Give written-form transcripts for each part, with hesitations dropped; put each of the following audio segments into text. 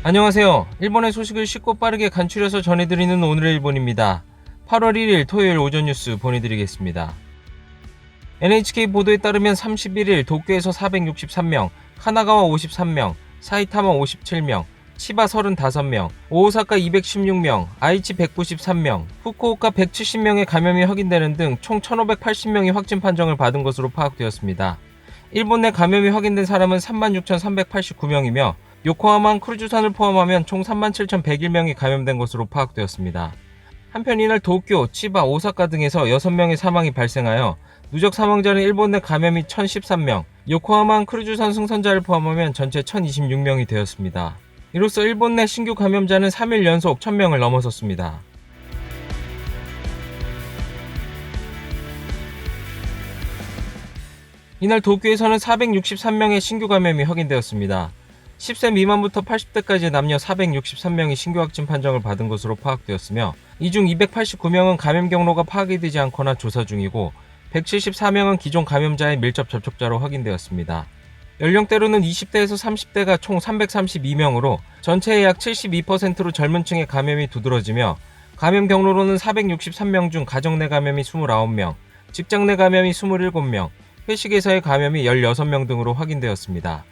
안녕하세요. 일본의 소식을 쉽고 빠르게 간추려서 전해드리는 오늘의 일본입니다. 8월 1일 토요일 오전 뉴스 보내드리겠습니다. NHK 보도에 따르면 31일 도쿄에서 463명, 카나가와 53명, 사이타마 57명, 치바 35명, 오사카 216명, 아이치 193명, 후쿠오카 170명의 감염이 확인되는 등 총 1580명이 확진 판정을 받은 것으로 파악되었습니다. 일본 내 감염이 확인된 사람은 36,389명이며 요코하마 크루즈선을 포함하면 총 37,101명이 감염된 것으로 파악되었습니다. 한편 이날 도쿄, 치바, 오사카 등에서 6명의 사망이 발생하여 누적 사망자는 일본 내 감염이 1,013명, 요코하마 크루즈선 승선자를 포함하면 전체 1,026명이 되었습니다. 이로써 일본 내 신규 감염자는 3일 연속 1,000명을 넘어섰습니다. 이날 도쿄에서는 463명의 신규 감염이 확인되었습니다. 10세 미만부터 80대까지 남녀 463명이 신규 확진 판정을 받은 것으로 파악되었으며 이 중 289명은 감염 경로가 파악이 되지 않거나 조사 중이고 174명은 기존 감염자의 밀접 접촉자로 확인되었습니다. 연령대로는 20대에서 30대가 총 332명으로 전체의 약 72%로 젊은 층의 감염이 두드러지며 감염 경로로는 463명 중 가정 내 감염이 29명, 직장 내 감염이 27명, 회식에서의 감염이 16명 등으로 확인되었습니다.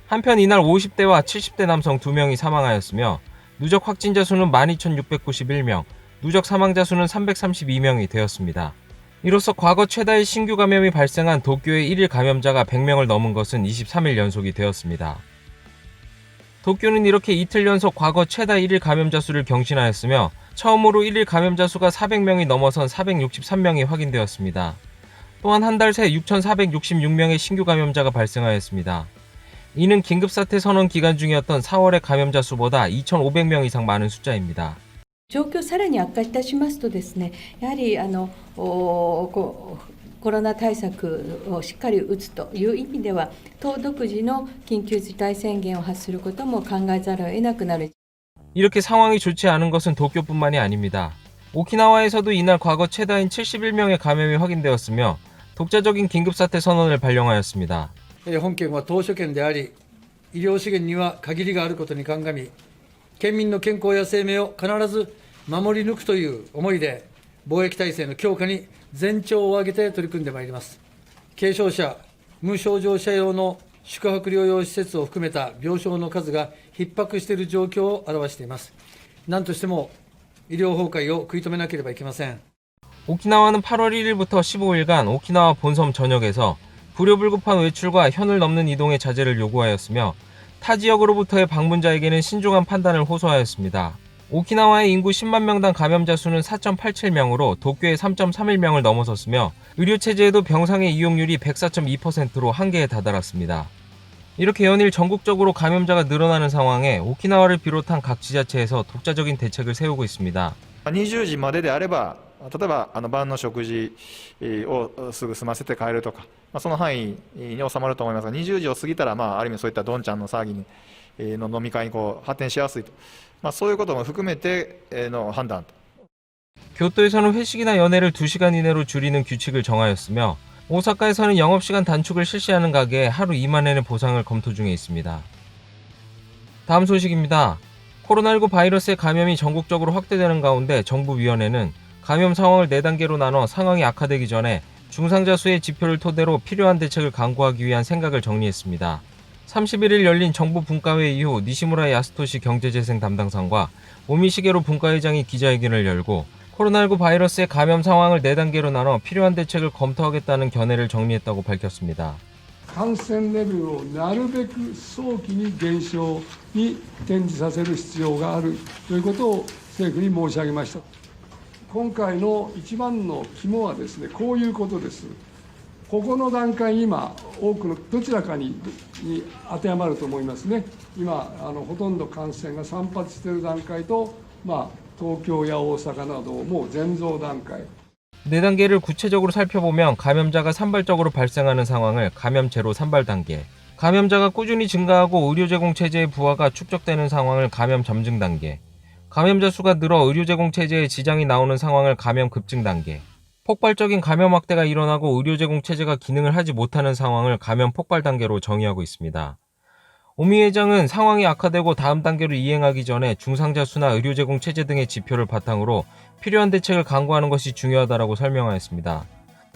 한편 이날 50대와 70대 남성 2명이 사망하였으며 누적 확진자 수는 12,691명, 누적 사망자 수는 332명이 되었습니다. 이로써 과거 최다의 신규 감염이 발생한 도쿄의 1일 감염자가 100명을 넘은 것은 23일 연속이 되었습니다. 도쿄는 이렇게 이틀 연속 과거 최다 1일 감염자 수를 경신하였으며 처음으로 1일 감염자 수가 400명이 넘어선 463명이 확인되었습니다. 또한 한 달 새 6,466명의 신규 감염자가 발생하였습니다. 이는 긴급사태 선언 기간 중이었던 4월의 감염자 수보다 2,500명 이상 많은 숫자입니다. 状況さらに悪化いたしますとですね、やはりコロナ対策をしっかり打つという意味では、党独自の緊急事態宣言を発することも考えざるを得なくなる。 이렇게 상황이 좋지 않은 것은 도쿄뿐만이 아닙니다. 오키나와에서도 이날 과거 최다인 71명의 감염이 확인되었으며 독자적인 긴급사태 선언을 발령하였습니다. 本県は島しょ県であり、医療資源には限りがあることに鑑み、県民の健康や生命を必ず守り抜くという思いで、防疫体制の強化に全庁を挙げて取り組んでまいります。軽症者、無症状者用の宿泊療養施設を含めた病床の数が逼迫している状況を表しています。何としても医療崩壊を食い止めなければいけません。 오키나와는 8월 1일부터 15일간 오키나와 본섬 전역에서 불효불급한 외출과 현을 넘는 이동의 자제를 요구하였으며 타 지역으로부터의 방문자에게는 신중한 판단을 호소하였습니다. 오키나와의 인구 10만 명당 감염자 수는 4.87명으로 도쿄의 3.31명을 넘어섰으며 의료체제에도 병상의 이용률이 104.2%로 한계에 다다랐습니다. 이렇게 연일 전국적으로 감염자가 늘어나는 상황에 오키나와를 비롯한 각 지자체에서 독자적인 대책을 세우고 있습니다. 20時までであれば、例えば晩の食事をすぐ済ませて帰るとか、その範囲に収まると思いますが、20時を過ぎたら、ある意味そういったどんちゃんの騒ぎの飲み会に発展しやすいと、そういうことも含めての判断。 교토에서는 회식이나 연회를 2시간 이내로 줄이는 규칙을 정하였으며 오사카에서는 영업시간 단축을 실시하는 가게에 하루 2만 엔의 보상을 검토 중에 있습니다. 다음 소식입니다. 코로나19 바이러스의 감염이 전국적으로 확대되는 가운데 정부위원회는 감염 상황을 4단계로 나눠 상황이 악화되기 전에 중상자 수의 지표를 토대로 필요한 대책을 강구하기 위한 생각을 정리했습니다. 31일 열린 정부 분과회 이후 니시무라 야스토시 경제재생 담당상과 오미시게로 분과회장이 기자회견을 열고 코로나19 바이러스의 감염 상황을 4단계로 나눠 필요한 대책을 검토하겠다는 견해를 정리했다고 밝혔습니다. 感染レベルをなるべく早期に減少に転じさせる必要があるということを政府に申し上げました。今回の一番の肝はですね、こういうことです。ここの段階、今、多くのどちらかに当てはまると思いますね。今、ほとんど感染が散発している段階と、東京や大阪などもう全増段階。 4단계를 구체적으로 살펴보면 감염자가 산발적으로 발생하는 상황을 감염 제로 산발 단계, 감염자가 꾸준히 증가하고 의료 제공 체제의 부하가 축적되는 상황을 감염 점증 단계, 감염자 수가 늘어 의료 제공 체제에 지장이 나오는 상황을 감염 급증 단계, 폭발적인 감염 확대가 일어나고 의료 제공 체제가 기능을 하지 못하는 상황을 감염 폭발 단계로 정의하고 있습니다. 오미 회장은 상황이 악화되고 다음 단계로 이행하기 전에 중상자 수나 의료 제공 체제 등의 지표를 바탕으로 필요한 대책을 강구하는 것이 중요하다고 설명하였습니다.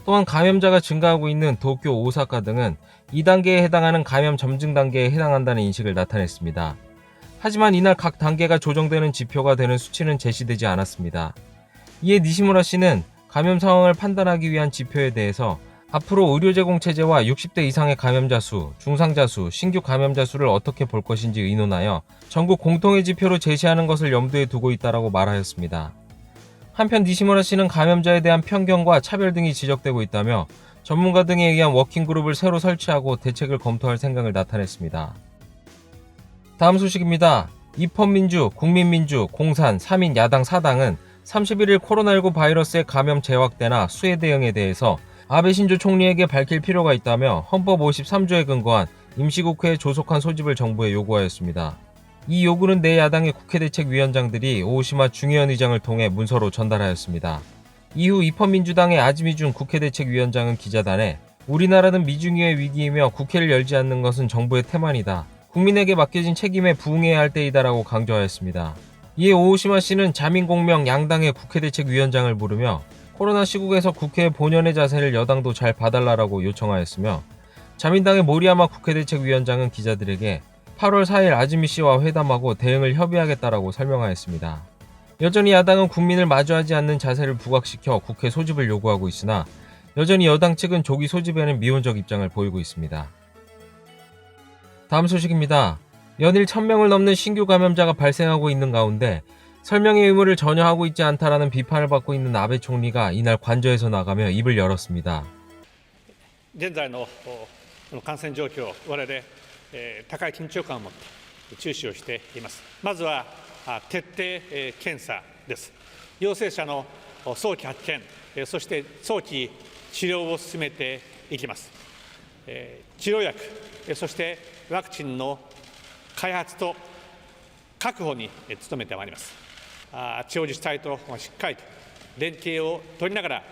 또한 감염자가 증가하고 있는 도쿄, 오사카 등은 2단계에 해당하는 감염 점증 단계에 해당한다는 인식을 나타냈습니다. 하지만 이날 각 단계가 조정되는 지표가 되는 수치는 제시되지 않았습니다. 이에 니시무라 씨는 감염 상황을 판단하기 위한 지표에 대해서 앞으로 의료 제공 체제와 60대 이상의 감염자 수, 중상자 수, 신규 감염자 수를 어떻게 볼 것인지 의논하여 전국 공통의 지표로 제시하는 것을 염두에 두고 있다라고 말하였습니다. 한편 니시무라 씨는 감염자에 대한 편견과 차별 등이 지적되고 있다며 전문가 등에 의한 워킹그룹을 새로 설치하고 대책을 검토할 생각을 나타냈습니다. 다음 소식입니다. 입헌민주, 국민민주, 공산, 3인 야당 4당은 31일 코로나19 바이러스의 감염 재확대나 수해 대응에 대해서 아베 신조 총리에게 밝힐 필요가 있다며 헌법 53조에 근거한 임시국회에 조속한 소집을 정부에 요구하였습니다. 이 요구는 내 야당의 국회대책위원장들이 오오시마 중의원 의장을 통해 문서로 전달하였습니다. 이후 입헌민주당의 아즈미준 국회대책위원장은 기자단에 우리나라는 미중유의 위기이며 국회를 열지 않는 것은 정부의 태만이다. 국민에게 맡겨진 책임에 부응해야 할 때이다라고 강조하였습니다. 이에 오오시마 씨는 자민공명 양당의 국회대책위원장을 부르며 코로나 시국에서 국회의 본연의 자세를 여당도 잘 봐달라고 요청하였으며 자민당의 모리야마 국회대책위원장은 기자들에게 8월 4일 아즈미 씨와 회담하고 대응을 협의하겠다라고 설명하였습니다. 여전히 야당은 국민을 마주하지 않는 자세를 부각시켜 국회 소집을 요구하고 있으나 여전히 여당 측은 조기 소집에는 미온적 입장을 보이고 있습니다. 다음 소식입니다. 연일 1000명을 넘는 신규 감염자가 발생하고 있는 가운데 설명의 의무를 전혀 하고 있지 않다라는 비판을 받고 있는 아베 총리가 이날 관저에서 나가며 입을 열었습니다. 現在の感染状況、我々、高い緊張感を持って注視をしています。まずは徹底検査です。陽性者の早期発見、そして早期治療を進めていきます。治療薬、そしてワクチンの開発と確保に努めてまいります。地方自治体としっかりと連携を取りながら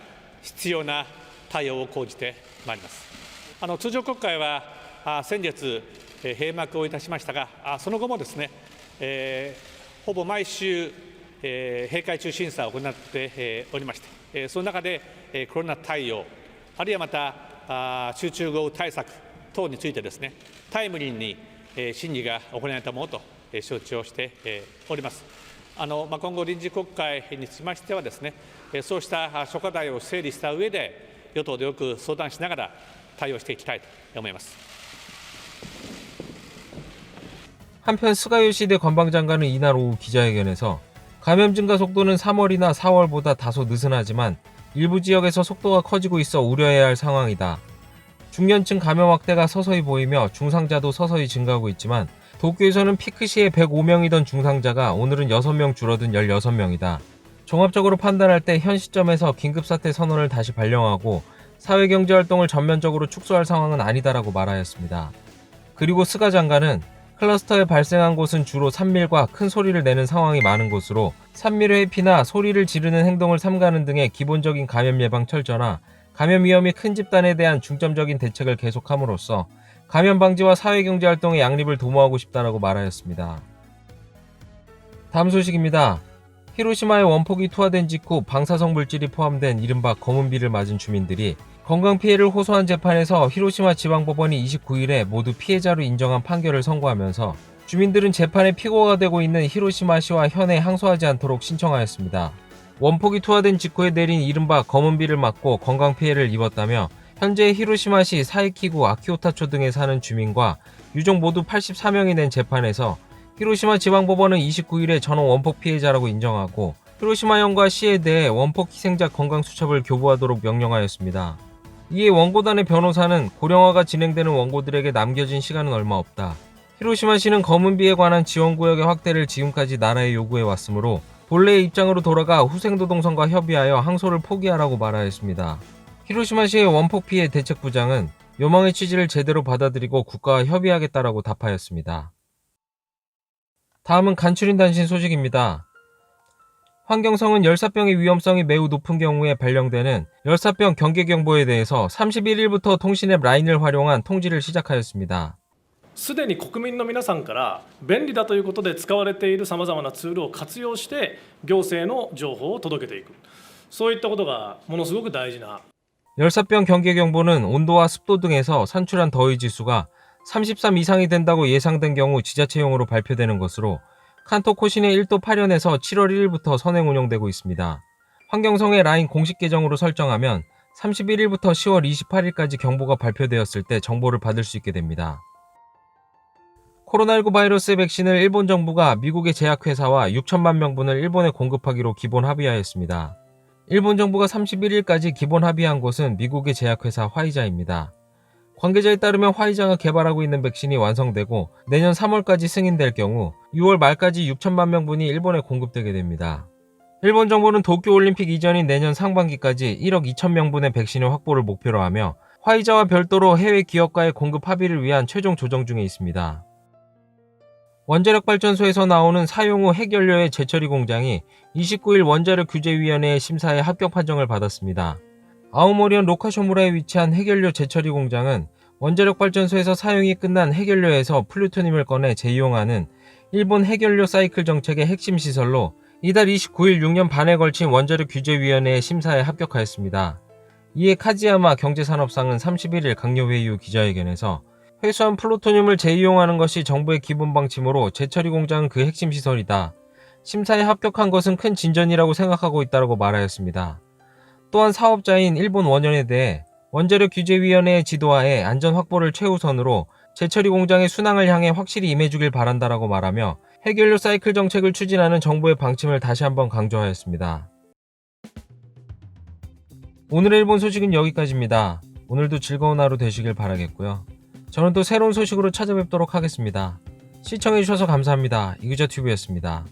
必要な対応を講じてまいります。通常国会は先月閉幕をいたしましたが、その後もですね、ほぼ毎週閉会中審査を行っておりまして、その中でコロナ対応、あるいはまた集中豪雨対策等についてですね、タイムリーに審議が行われたものと承知をしております。今後、臨時国会につきましてはですね、そうした諸課題を整理した上で、与党でよく相談しながら対応していきたいと思います。 한편 스가 요시히데 관방장관은 이날 오후 기자회견에서 감염 증가 속도는 3월이나 4월보다 다소 느슨하지만 일부 지역에서 속도가 커지고 있어 우려해야 할 상황이다. 중년층 감염 확대가 서서히 보이며 중상자도 서서히 증가하고 있지만 도쿄에서는 피크 시에 105명이던 중상자가 오늘은 6명 줄어든 16명이다. 종합적으로 판단할 때 현 시점에서 긴급사태 선언을 다시 발령하고 사회경제활동을 전면적으로 축소할 상황은 아니다라고 말하였습니다. 그리고 스가 장관은 클러스터에 발생한 곳은 주로 산밀과 큰 소리를 내는 상황이 많은 곳으로 산밀의 회피나 소리를 지르는 행동을 삼가는 등의 기본적인 감염 예방 철저나 감염 위험이 큰 집단에 대한 중점적인 대책을 계속함으로써 감염 방지와 사회경제활동의 양립을 도모하고 싶다라고 말하였습니다. 다음 소식입니다. 히로시마의 원폭이 투하된 직후 방사성 물질이 포함된 이른바 검은비를 맞은 주민들이 건강피해를 호소한 재판에서 히로시마 지방법원이 29일에 모두 피해자로 인정한 판결을 선고하면서 주민들은 재판의 피고가 되고 있는 히로시마시와 현에 항소하지 않도록 신청하였습니다. 원폭이 투하된 직후에 내린 이른바 검은비를 맞고 건강피해를 입었다며 현재 히로시마시 사이키구 아키오타초 등에 사는 주민과 유족 모두 84명이 낸 재판에서 히로시마 지방법원은 29일에 전원 원폭 피해자라고 인정하고 히로시마현과 시에 대해 원폭 희생자 건강수첩을 교부하도록 명령하였습니다. 이에 원고단의 변호사는 고령화가 진행되는 원고들에게 남겨진 시간은 얼마 없다. 히로시마시는 검은비에 관한 지원구역의 확대를 지금까지 나라에 요구해 왔으므로 본래의 입장으로 돌아가 후생노동선과 협의하여 항소를 포기하라고 말하였습니다. 히로시마시의 원폭 피해 대책부장은 요망의 취지를 제대로 받아들이고 국가와 협의하겠다라고 답하였습니다. 다음은 간추린 단신 소식입니다. 환경성은 열사병의 위험성이 매우 높은 경우에 발령되는 열사병 경계경보에 대해서 31일부터 통신앱 라인을 활용한 통지를 시작하였습니다. すでに国民の皆さんから便利だということで使われているさまざまなツールを活用して行政の情報を届けていく、そういったことがものすごく大事な。 열사병 경계경보는 온도와 습도 등에서 산출한 더위 지수가 33 이상이 된다고 예상된 경우 지자체용으로 발표되는 것으로 칸토 코시네 1도 8연에서 7월 1일부터 선행 운영되고 있습니다. 환경성의 라인 공식 계정으로 설정하면 31일부터 10월 28일까지 경보가 발표되었을 때 정보를 받을 수 있게 됩니다. 코로나19 바이러스 백신을 일본 정부가 미국의 제약회사와 6천만 명분을 일본에 공급하기로 기본 합의하였습니다. 일본 정부가 31일까지 기본 합의한 곳은 미국의 제약회사 화이자입니다. 관계자에 따르면 화이자가 개발하고 있는 백신이 완성되고 내년 3월까지 승인될 경우 6월 말까지 6천만 명분이 일본에 공급되게 됩니다. 일본 정부는 도쿄올림픽 이전인 내년 상반기까지 1억 2천 명분의 백신의 확보를 목표로 하며 화이자와 별도로 해외 기업과의 공급 합의를 위한 최종 조정 중에 있습니다. 원자력발전소에서 나오는 사용 후 핵연료의 재처리 공장이 29일 원자력규제위원회의 심사에 합격 판정을 받았습니다. 아오모리현 로카쇼무라에 위치한 핵연료 재처리 공장은 원자력발전소에서 사용이 끝난 핵연료에서 플루토늄을 꺼내 재이용하는 일본 핵연료 사이클 정책의 핵심 시설로 이달 29일 6년 반에 걸친 원자력규제위원회의 심사에 합격하였습니다. 이에 카지야마 경제산업상은 31일 강요회의 후 기자회견에서 회수한 플루토늄을 재이용하는 것이 정부의 기본 방침으로 재처리 공장은 그 핵심 시설이다. 심사에 합격한 것은 큰 진전이라고 생각하고 있다고 말하였습니다. 또한 사업자인 일본 원연에 대해 원자력규제위원회의 지도하에 안전 확보를 최우선으로 재처리 공장의 순항을 향해 확실히 임해주길 바란다라고 말하며 핵연료 사이클 정책을 추진하는 정부의 방침을 다시 한번 강조하였습니다. 오늘의 일본 소식은 여기까지입니다. 오늘도 즐거운 하루 되시길 바라겠고요. 저는 또 새로운 소식으로 찾아뵙도록 하겠습니다. 시청해주셔서 감사합니다. 이규자TV였습니다.